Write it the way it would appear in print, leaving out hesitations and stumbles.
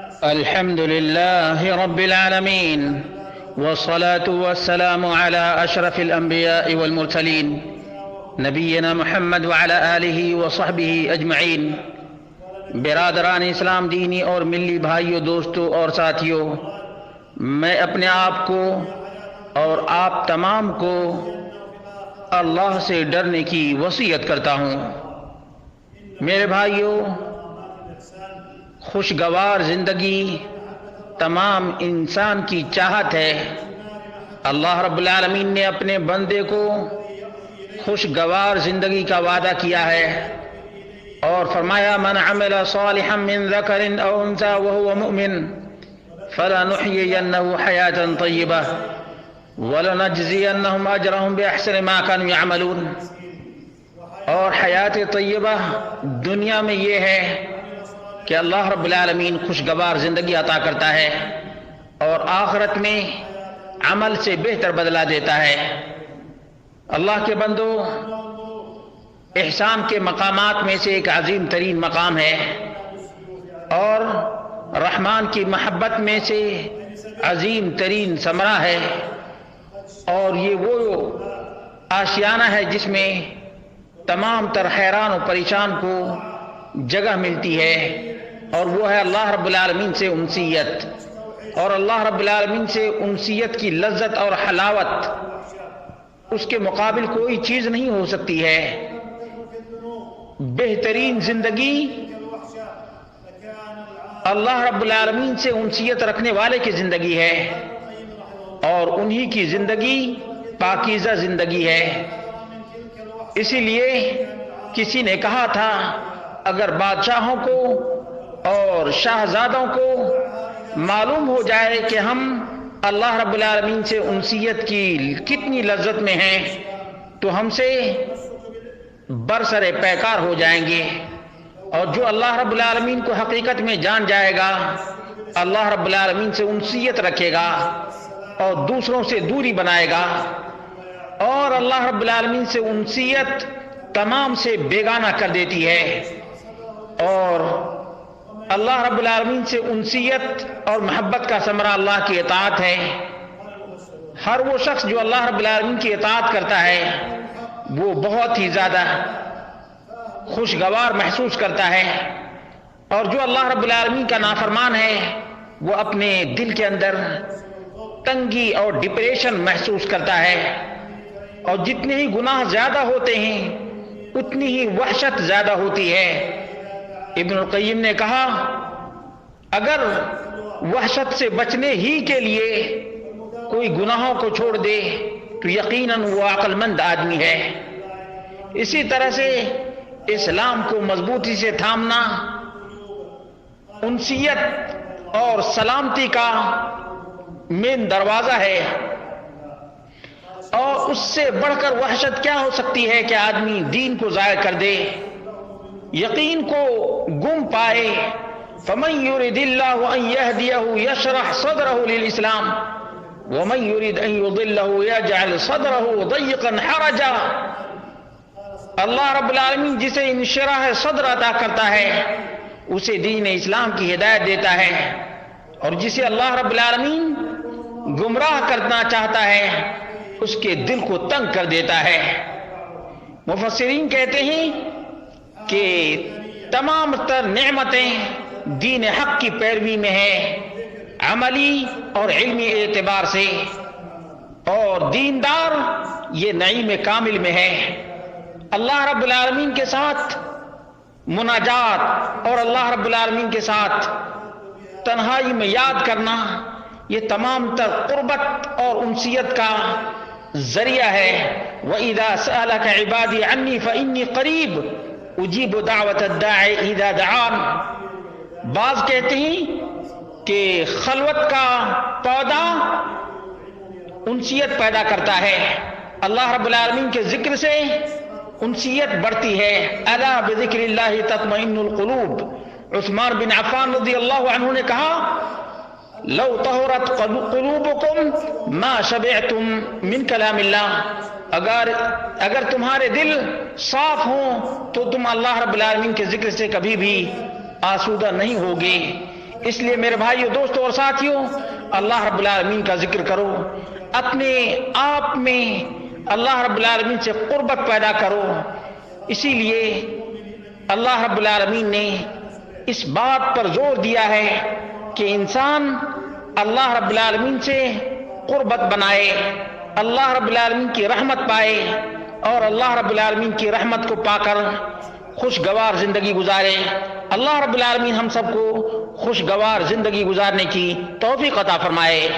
الحمد لله رب العالمين، والصلاة والسلام على أشرف الأنبياء والمرسلين نبينا محمد وعلى آله وصحبه أجمعين۔ برادران اسلام، دینی اور ملی بھائیوں، دوستوں اور ساتھیوں، میں اپنے آپ کو اور آپ تمام کو اللہ سے ڈرنے کی وصیت کرتا ہوں۔ میرے بھائیوں، خوشگوار زندگی تمام انسان کی چاہت ہے۔ اللہ رب العالمین نے اپنے بندے کو خوشگوار زندگی کا وعدہ کیا ہے اور فرمایا من عمل صالحا من ذکر او انثى وهو مؤمن فلنحيينه حياة طیبہ ولنجزینهم اجرهم باحسن ما كانوا يعملون۔ اور حیات طیبہ دنیا میں یہ ہے کہ اللہ رب العالمین خوشگوار زندگی عطا کرتا ہے اور آخرت میں عمل سے بہتر بدلہ دیتا ہے۔ اللہ کے بندو، احسان کے مقامات میں سے ایک عظیم ترین مقام ہے اور رحمان کی محبت میں سے عظیم ترین ثمرہ ہے، اور یہ وہ آشیانہ ہے جس میں تمام تر حیران و پریشان کو جگہ ملتی ہے، اور وہ ہے اللہ رب العالمین سے انسیت۔ اور اللہ رب العالمین سے انسیت کی لذت اور حلاوت اس کے مقابل کوئی چیز نہیں ہو سکتی ہے۔ بہترین زندگی اللہ رب العالمین سے انسیت رکھنے والے کی زندگی ہے، اور انہی کی زندگی پاکیزہ زندگی ہے۔ اسی لیے کسی نے کہا تھا اگر بادشاہوں کو اور شاہزادوں کو معلوم ہو جائے کہ ہم اللہ رب العالمین سے انسیت کی کتنی لذت میں ہیں تو ہم سے برسر پیکار ہو جائیں گے۔ اور جو اللہ رب العالمین کو حقیقت میں جان جائے گا، اللہ رب العالمین سے انسیت رکھے گا اور دوسروں سے دوری بنائے گا، اور اللہ رب العالمین سے انسیت تمام سے بیگانہ کر دیتی ہے۔ اور اللہ رب العالمین سے انسیت اور محبت کا ثمرہ اللہ کی اطاعت ہے۔ ہر وہ شخص جو اللہ رب العالمین کی اطاعت کرتا ہے وہ بہت ہی زیادہ خوشگوار محسوس کرتا ہے، اور جو اللہ رب العالمین کا نافرمان ہے وہ اپنے دل کے اندر تنگی اور ڈپریشن محسوس کرتا ہے، اور جتنے ہی گناہ زیادہ ہوتے ہیں اتنی ہی وحشت زیادہ ہوتی ہے۔ ابن القیم نے کہا اگر وحشت سے بچنے ہی کے لیے کوئی گناہوں کو چھوڑ دے تو یقیناً وہ عقل مند آدمی ہے۔ اسی طرح سے اسلام کو مضبوطی سے تھامنا انسیت اور سلامتی کا مین دروازہ ہے، اور اس سے بڑھ کر وحشت کیا ہو سکتی ہے کہ آدمی دین کو ضائع کر دے، یقین کو گم پائے۔ فمن يرد الله ان يهديه يشرح صدره للاسلام ومن يرد ان يضله يجعل صدره ضيقا حرجا۔ اللہ رب العالمین جسے انشراح صدر عطا کرتا ہے اسے دین اسلام کی ہدایت دیتا ہے، اور جسے اللہ رب العالمین گمراہ کرنا چاہتا ہے اس کے دل کو تنگ کر دیتا ہے۔ مفسرین کہتے ہیں کہ تمام تر نعمتیں دین حق کی پیروی میں ہے، عملی اور علمی اعتبار سے، اور دیندار یہ نعیم کامل میں ہے۔ اللہ رب العالمین کے ساتھ مناجات اور اللہ رب العالمین کے ساتھ تنہائی میں یاد کرنا یہ تمام تر قربت اور انسیت کا ذریعہ ہے۔ وَإِذَا سَأَلَكَ عِبَادِي عَنِّي فَإِنِّي قَرِيبٌ اجیب دعوت الداعی اذا دعان۔ بعض کہتے ہیں کہ خلوت کا پودا انسیت پیدا کرتا ہے، اللہ رب العالمین کے ذکر سے انسیت بڑھتی ہے۔ الا بذکر اللہ تطمئن القلوب۔ عثمان بن عفان رضی اللہ عنہ نے کہا لو طہرت قلوبکم ما شبعتم من کلام اللہ۔ اگر تمہارے دل صاف ہوں تو تم اللہ رب العالمین کے ذکر سے کبھی بھی آسودہ نہیں ہوگے۔ اس لیے میرے بھائیو، دوستوں اور ساتھیوں، اللہ رب العالمین کا ذکر کرو، اپنے آپ میں اللہ رب العالمین سے قربت پیدا کرو۔ اسی لیے اللہ رب العالمین نے اس بات پر زور دیا ہے کہ انسان اللہ رب العالمین سے قربت بنائے، اللہ رب العالمین کی رحمت پائے، اور اللہ رب العالمین کی رحمت کو پا کر خوشگوار زندگی گزارے۔ اللہ رب العالمین ہم سب کو خوشگوار زندگی گزارنے کی توفیق عطا فرمائے۔